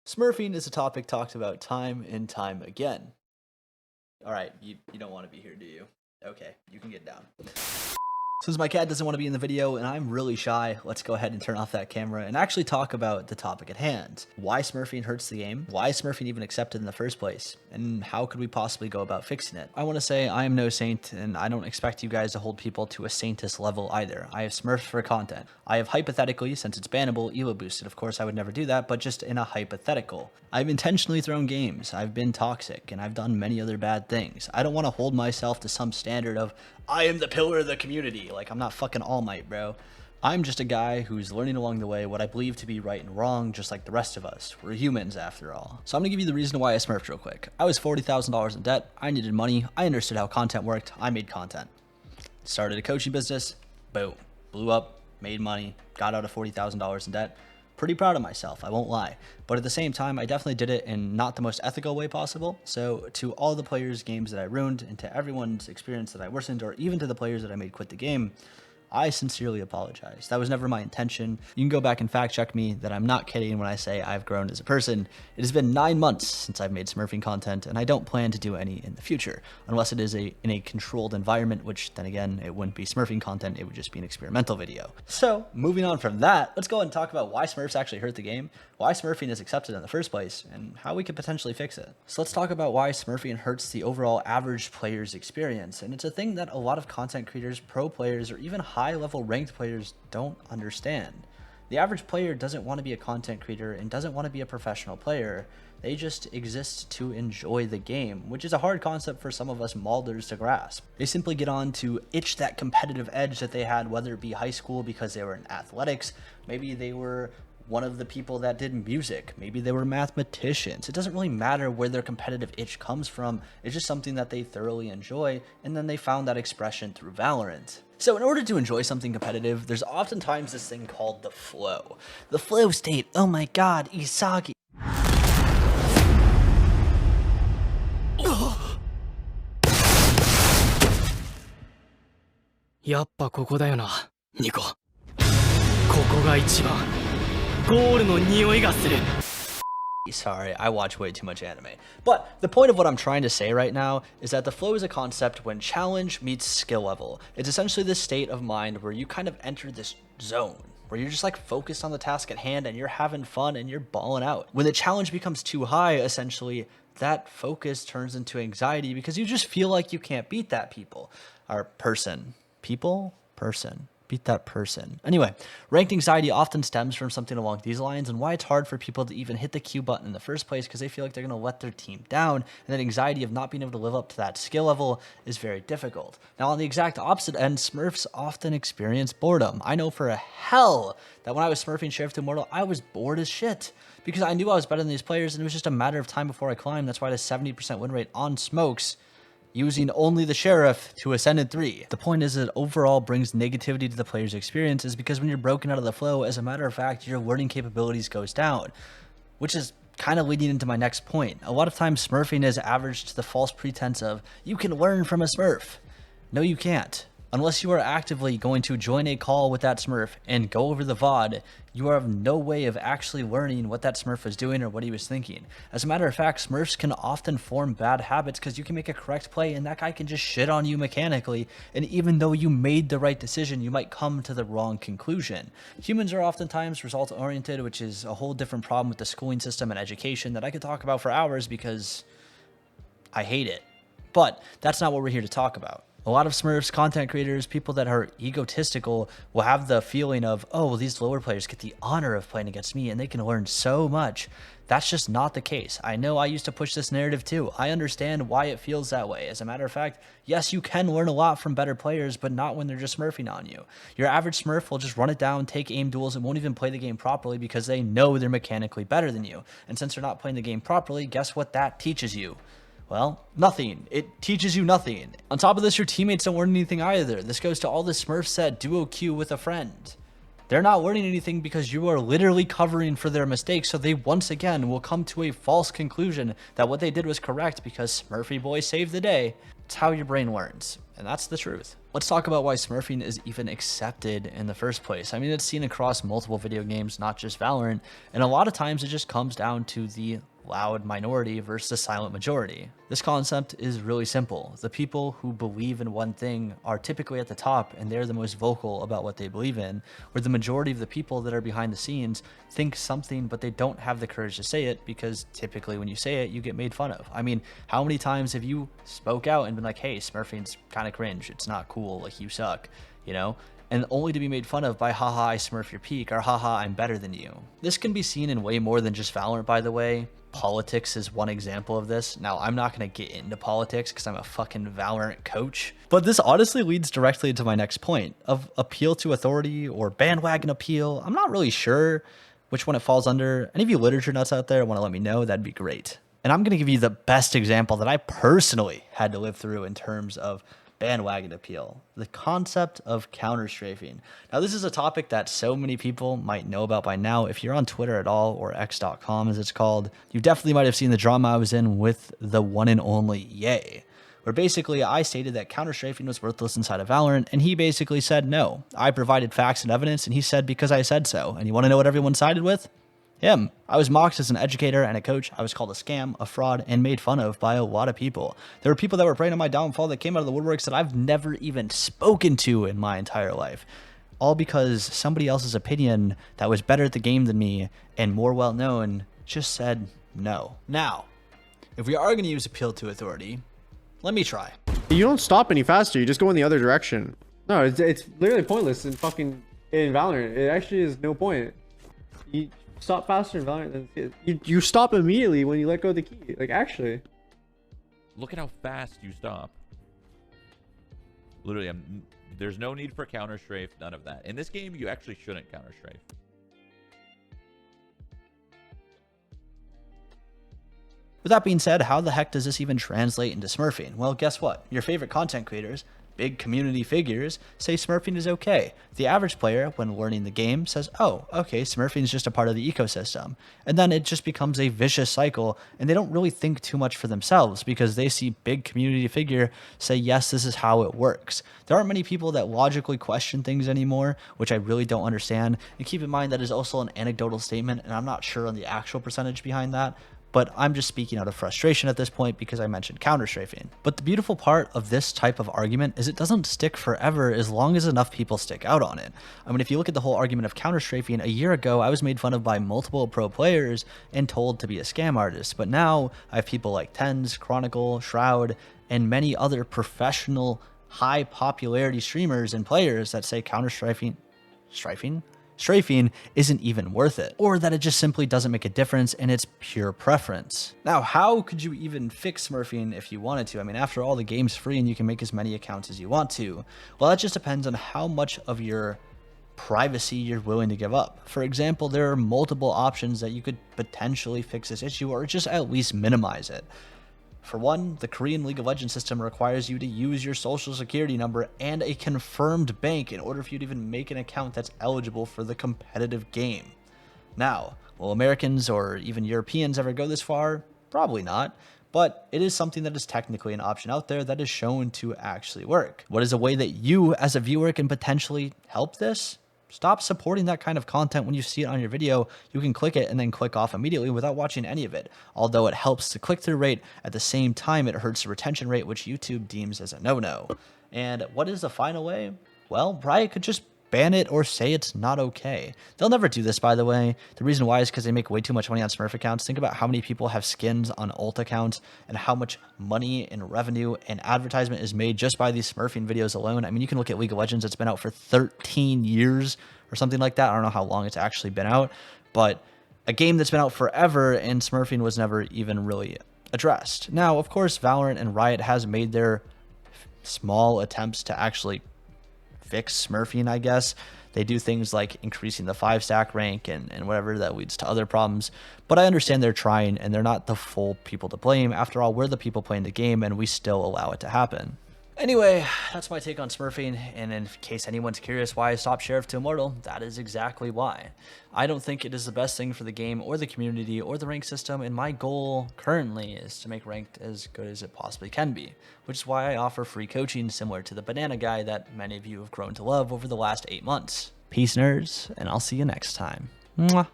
Smurfing is a topic talked about time and time again. All right, you don't want to be here, do you? Okay, you can get down. Since my cat doesn't want to be in the video and I'm really shy, let's go ahead and turn off that camera and actually talk about the topic at hand. Why Smurfing hurts the game, why is Smurfing even accepted in the first place, and how could we possibly go about fixing it? I want to say I am no saint and I don't expect you guys to hold people to a saintess level either. I have Smurfed for content. I have hypothetically, since it's bannable, elo boosted. Of course I would never do that, but just in a hypothetical. I've intentionally thrown games, I've been toxic, and I've done many other bad things. I don't want to hold myself to some standard of I am the pillar of the community. Like, I'm not fucking All Might, bro. I'm just a guy who's learning along the way what I believe to be right and wrong, just like the rest of us. We're humans, after all. So I'm gonna give you the reason why I smurfed real quick. I was $40,000 in debt. I needed money. I understood how content worked. I made content. Started a coaching business. Boom. Blew up. Made money. Got out of $40,000 in debt. Pretty proud of myself, I won't lie. But at the same time, I definitely did it in not the most ethical way possible. So to all the players' games that I ruined, and to everyone's experience that I worsened, or even to the players that I made quit the game, I sincerely apologize. That was never my intention. You can go back and fact check me that I'm not kidding when I say I've grown as a person. It has been 9 months since I've made Smurfing content, and I don't plan to do any in the future, unless it is in a controlled environment, which then again, it wouldn't be Smurfing content, it would just be an experimental video. So moving on from that, let's go ahead and talk about why Smurfs actually hurt the game, why Smurfing is accepted in the first place, and how we could potentially fix it. So let's talk about why Smurfing hurts the overall average player's experience, and it's a thing that a lot of content creators, pro players, or even high-level ranked players don't understand. The average player doesn't want to be a content creator and doesn't want to be a professional player. They just exist to enjoy the game, which is a hard concept for some of us maulers to grasp. They simply get on to itch that competitive edge that they had, whether it be high school because they were in athletics, maybe they were one of the people that did music, maybe they were mathematicians. It doesn't really matter where their competitive itch comes from. It's just something that they thoroughly enjoy, and then they found that expression through Valorant. So in order to enjoy something competitive, there's oftentimes this thing called the flow. The flow state, oh my god, Isagi. やっぱここだよな、ニコ。ここが一番ゴールの匂いがする。 Sorry, I watch way too much anime. But the point of what I'm trying to say right now is that the flow is a concept when challenge meets skill level. It's essentially this state of mind where you kind of enter this zone, where you're just like focused on the task at hand and you're having fun and you're balling out. When the challenge becomes too high, essentially, that focus turns into anxiety because you just feel like you can't beat that person. Beat that person. Anyway, ranked anxiety often stems from something along these lines, and why it's hard for people to even hit the Q button in the first place because they feel like they're going to let their team down, and that anxiety of not being able to live up to that skill level is very difficult. Now, on the exact opposite end, Smurfs often experience boredom. I know for a hell that when I was Smurfing Sheriff to Immortal, I was bored as shit because I knew I was better than these players, and it was just a matter of time before I climbed. That's why I had a 70% win rate on smokes, using only the Sheriff to Ascendant 3. The point is that overall brings negativity to the player's experiences because when you're broken out of the flow, as a matter of fact, your learning capabilities goes down, which is kind of leading into my next point. A lot of times Smurfing is averaged to the false pretense of, you can learn from a Smurf. No, you can't. Unless you are actively going to join a call with that Smurf and go over the VOD, you have no way of actually learning what that Smurf was doing or what he was thinking. As a matter of fact, Smurfs can often form bad habits because you can make a correct play and that guy can just shit on you mechanically, and even though you made the right decision, you might come to the wrong conclusion. Humans are oftentimes result-oriented, which is a whole different problem with the schooling system and education that I could talk about for hours because I hate it. But that's not what we're here to talk about. A lot of Smurfs, content creators, people that are egotistical will have the feeling of, oh, well, these lower players get the honor of playing against me and they can learn so much. That's just not the case. I know I used to push this narrative too. I understand why it feels that way. As a matter of fact, yes, you can learn a lot from better players, but not when they're just Smurfing on you. Your average Smurf will just run it down, take aim duels, and won't even play the game properly because they know they're mechanically better than you. And since they're not playing the game properly, guess what that teaches you? Well, nothing. It teaches you nothing. On top of this, your teammates don't learn anything either. This goes to all the Smurfs that duo queue with a friend. They're not learning anything because you are literally covering for their mistakes, so they once again will come to a false conclusion that what they did was correct because Smurfy Boy saved the day. It's how your brain learns, and that's the truth. Let's talk about why Smurfing is even accepted in the first place. I mean, it's seen across multiple video games, not just Valorant, and a lot of times it just comes down to the loud minority versus the silent majority. This concept is really simple. The people who believe in one thing are typically at the top, and they're the most vocal about what they believe in, where the majority of the people that are behind the scenes think something, but they don't have the courage to say it, because typically when you say it, you get made fun of. I mean, how many times have you spoke out and been like, hey, Smurfing's kind of cringe, it's not cool, like you suck, you know? And only to be made fun of by haha I smurf your peak or haha I'm better than you. This can be seen in way more than just Valorant, by the way. Politics is one example of this. Now, I'm not going to get into politics because I'm a fucking Valorant coach, but this honestly leads directly to my next point of appeal to authority or bandwagon appeal. I'm not really sure which one it falls under. Any of you literature nuts out there want to let me know, that'd be great. And I'm going to give you the best example that I personally had to live through in terms of bandwagon appeal, the concept of counter strafing. Now, this is a topic that so many people might know about by now. If you're on Twitter at all, or x.com as it's called, you definitely might have seen the drama I was in with the one and only Ye, where basically I stated that counter strafing was worthless inside of Valorant, and he basically said no. I provided facts and evidence, and he said because I said so. And you want to know what everyone sided with? Him. I was mocked as an educator and a coach. I was called a scam, a fraud, and made fun of by a lot of people. There were people that were praying on my downfall that came out of the woodworks that I've never even spoken to in my entire life. All because somebody else's opinion that was better at the game than me and more well-known just said no. Now, if we are going to use appeal to authority, let me try. You don't stop any faster. You just go in the other direction. No, it's literally pointless in Valorant. It actually is no point. You stop faster in Valorant than you stop immediately when you let go of the key. Like, actually, look at how fast you stop. Literally, there's no need for counter strafe, none of that. In this game, you actually shouldn't counter strafe. With that being said, how the heck does this even translate into Smurfing? Well, guess what? Your favorite content creators, big community figures, say Smurfing is okay. The average player, when learning the game, says, oh, okay, Smurfing is just a part of the ecosystem. And then it just becomes a vicious cycle, and they don't really think too much for themselves because they see big community figure say, yes, this is how it works. There aren't many people that logically question things anymore, which I really don't understand. And keep in mind that is also an anecdotal statement, and I'm not sure on the actual percentage behind that. But I'm just speaking out of frustration at this point because I mentioned counter-strafing. But the beautiful part of this type of argument is it doesn't stick forever as long as enough people stick out on it. I mean, if you look at the whole argument of counter-strafing, a year ago I was made fun of by multiple pro players and told to be a scam artist. But now I have people like Tens, Chronicle, Shroud, and many other professional high popularity streamers and players that say strafing isn't even worth it, or that it just simply doesn't make a difference and it's pure preference. Now, how could you even fix Smurfing if you wanted to? I mean, after all, the game's free and you can make as many accounts as you want to. Well, that just depends on how much of your privacy you're willing to give up. For example, there are multiple options that you could potentially fix this issue or just at least minimize it. For one, the Korean League of Legends system requires you to use your social security number and a confirmed bank in order for you to even make an account that's eligible for the competitive game. Now, will Americans or even Europeans ever go this far? Probably not, but it is something that is technically an option out there that is shown to actually work. What is a way that you as a viewer can potentially help this? Stop supporting that kind of content when you see it on your video. You can click it and then click off immediately without watching any of it. Although it helps the click-through rate, at the same time it hurts the retention rate, which YouTube deems as a no-no. And what is the final way? Well, Riot could just ban it or say it's not okay. They'll never do this, by the way. The reason why is because they make way too much money on Smurf accounts. Think about how many people have skins on ult accounts and how much money and revenue and advertisement is made just by these Smurfing videos alone. I mean, you can look at League of Legends. It's been out for 13 years or something like that. I don't know how long it's actually been out, but a game that's been out forever and Smurfing was never even really addressed. Now, of course, Valorant and Riot has made their small attempts to actually fix Smurfing, I guess. They do things like increasing the 5-stack rank and whatever that leads to other problems. But I understand they're trying and they're not the full people to blame. After all, we're the people playing the game and we still allow it to happen. Anyway, that's my take on Smurfing, and in case anyone's curious why I stopped Sheriff to Immortal, that is exactly why. I don't think it is the best thing for the game or the community or the rank system, and my goal currently is to make ranked as good as it possibly can be, which is why I offer free coaching similar to the banana guy that many of you have grown to love over the last 8 months. Peace, nerds, and I'll see you next time. Mwah.